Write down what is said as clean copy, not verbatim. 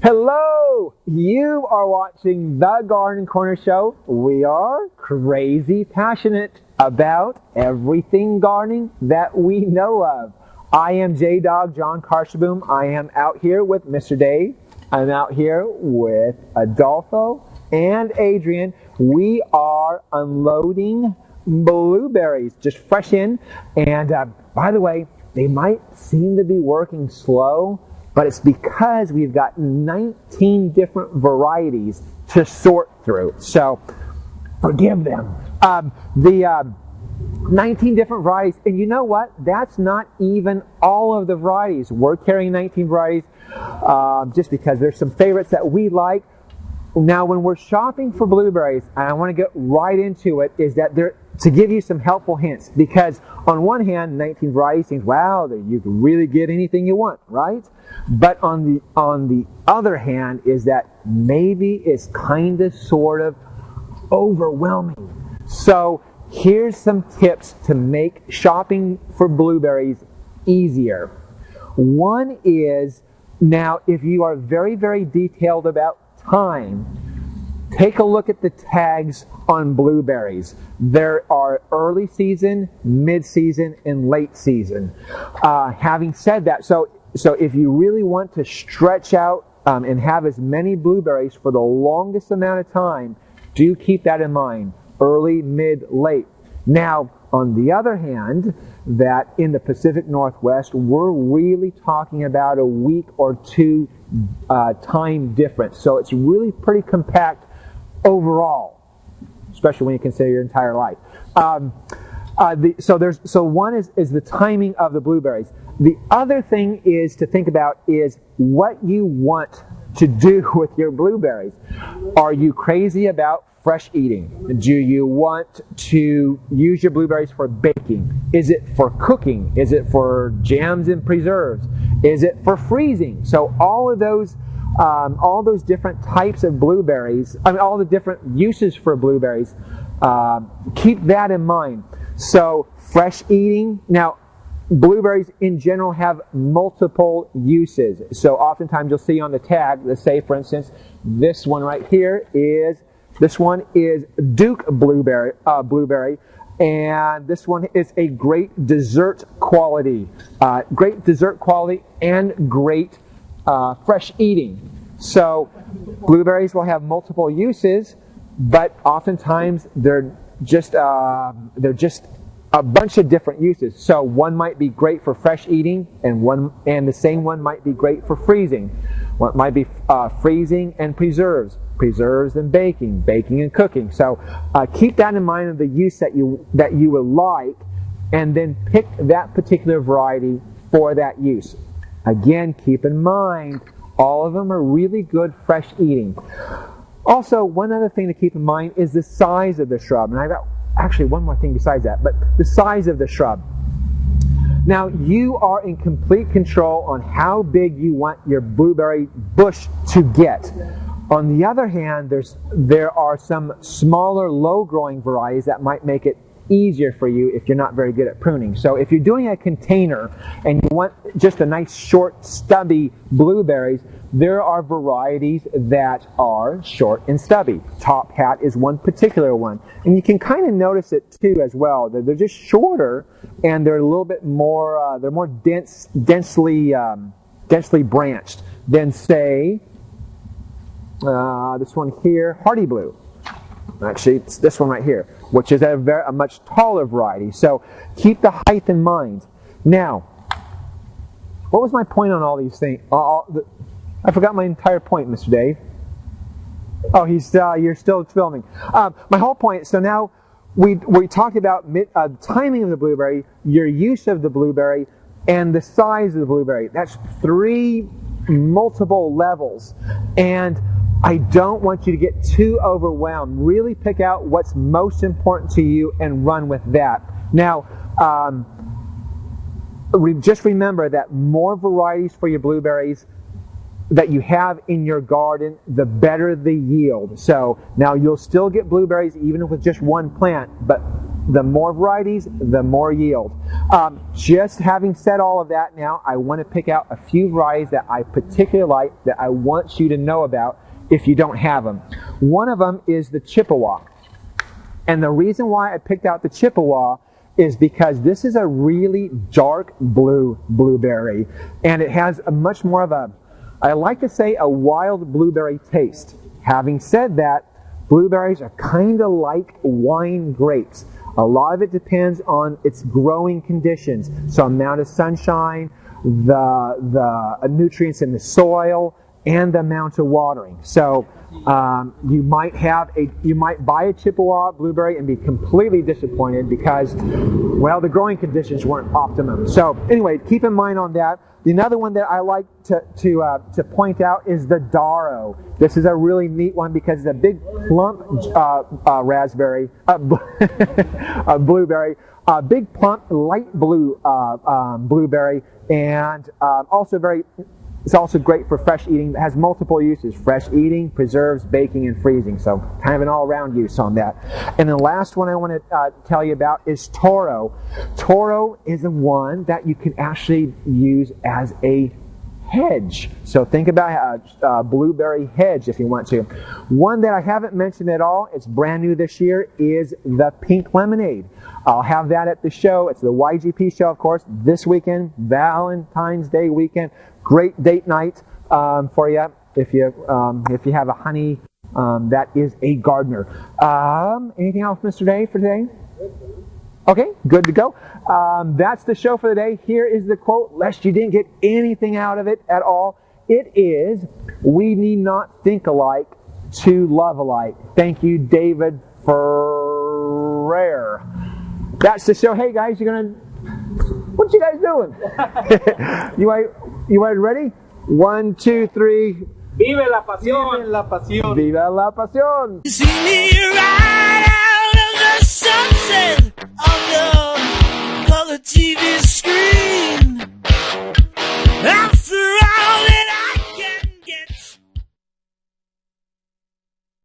Hello! You are watching The Garden Corner Show. We are crazy passionate about everything gardening that we know of. I am J-Dog John Karshaboom. I am out here with Mr. Dave. I'm out here with Adolfo and Adrian. We are unloading blueberries, just fresh in. And by the way, they might seem to be working slow, but it's because we've got 19 different varieties to sort through. So, forgive them. The 19 different varieties, and you know what? That's not even all of the varieties. We're carrying 19 varieties just because there's some favorites that we like. Now, when we're shopping for blueberries, and I want to get right into it, is that to give you some helpful hints, because on one hand, 19 varieties seems, wow, you can really get anything you want, right? But on the other hand, is that maybe it's kind of sort of overwhelming. So here's some tips to make shopping for blueberries easier. One is, now if you are very, very detailed about time, take a look at the tags on blueberries. There are early season, mid-season, and late season. Having said that, so if you really want to stretch out and have as many blueberries for the longest amount of time, do keep that in mind. Early, mid, late. Now, on the other hand, that in the Pacific Northwest, we're really talking about a week or two time difference. So it's really pretty compact overall, especially when you consider your entire life. So one is the timing of the blueberries. The other thing is to think about is what you want to do with your blueberries. Are you crazy about fresh eating? Do you want to use your blueberries for baking? Is it for cooking? Is it for jams and preserves? Is it for freezing? So all those different types of blueberries, all the different uses for blueberries, keep that in mind. So fresh eating. Now, blueberries in general have multiple uses. So oftentimes you'll see on the tag, let's say for instance, this one is Duke blueberry, and this one is a great dessert quality and great fresh eating. So blueberries will have multiple uses, but oftentimes they're just a bunch of different uses. So one might be great for fresh eating, and the same one might be great for freezing. One might be freezing and preserves and baking and cooking. So keep that in mind of the use that you would like, and then pick that particular variety for that use. Again, keep in mind, all of them are really good fresh eating. Also, one other thing to keep in mind is the size of the shrub. And I've got actually one more thing besides that, but the size of the shrub. Now, you are in complete control on how big you want your blueberry bush to get. On the other hand, there are some smaller, low-growing varieties that might make it easier for you if you're not very good at pruning. So if you're doing a container and you want just a nice, short, stubby blueberries, there are varieties that are short and stubby. Top Hat is one particular one. And you can kind of notice it too as well. They're just shorter, and they're a little bit more, they're more densely branched than, say, this one here, Hardy Blue. Actually, it's this one right here, which is a much taller variety. So keep the height in mind. Now, what was my point on all these things? I forgot my entire point, Mr. Dave. Oh, you're still filming. My whole point, so now we talked about timing of the blueberry, your use of the blueberry, and the size of the blueberry. That's 3 multiple levels. And I don't want you to get too overwhelmed. Really pick out what's most important to you and run with that. Now, just remember that more varieties for your blueberries that you have in your garden, the better the yield. So now you'll still get blueberries even with just one plant, but the more varieties, the more yield. Just having said all of that now, I want to pick out a few varieties that I particularly like that I want you to know about if you don't have them. One of them is the Chippewa. And the reason why I picked out the Chippewa is because this is a really dark blue blueberry. And it has a much more of a, I like to say, a wild blueberry taste. Having said that, blueberries are kind of like wine grapes. A lot of it depends on its growing conditions. So amount of sunshine, the nutrients in the soil, and the amount of watering. So you might buy a Chippewa blueberry and be completely disappointed because, well, the growing conditions weren't optimum. So anyway, keep in mind on that. Another one that I like to point out is the Darrow. This is a really neat one because it's a big plump raspberry, blueberry, big plump light blue blueberry, and it's also great for fresh eating. It has multiple uses: fresh eating, preserves, baking, and freezing. So kind of an all-around use on that. And the last one I want to tell you about is Toro. Toro is the one that you can actually use as a hedge. So think about a blueberry hedge if you want to. One that I haven't mentioned at all, it's brand new this year, is the pink lemonade. I'll have that at the show. It's the YGP show, of course, this weekend, Valentine's Day weekend. Great date night for you if you have a honey that is a gardener. Anything else, Mr. Day, for today? Okay, good to go. That's the show for the day. Here is the quote, lest you didn't get anything out of it at all. It is, "We need not think alike to love alike." Thank you, David Ferrer. That's the show. Hey guys, what you guys doing? You guys ready? 1, 2, 3. Vive la pasión. Vive la pasión. Viva la pasión. See me right out of the sunset on the color TV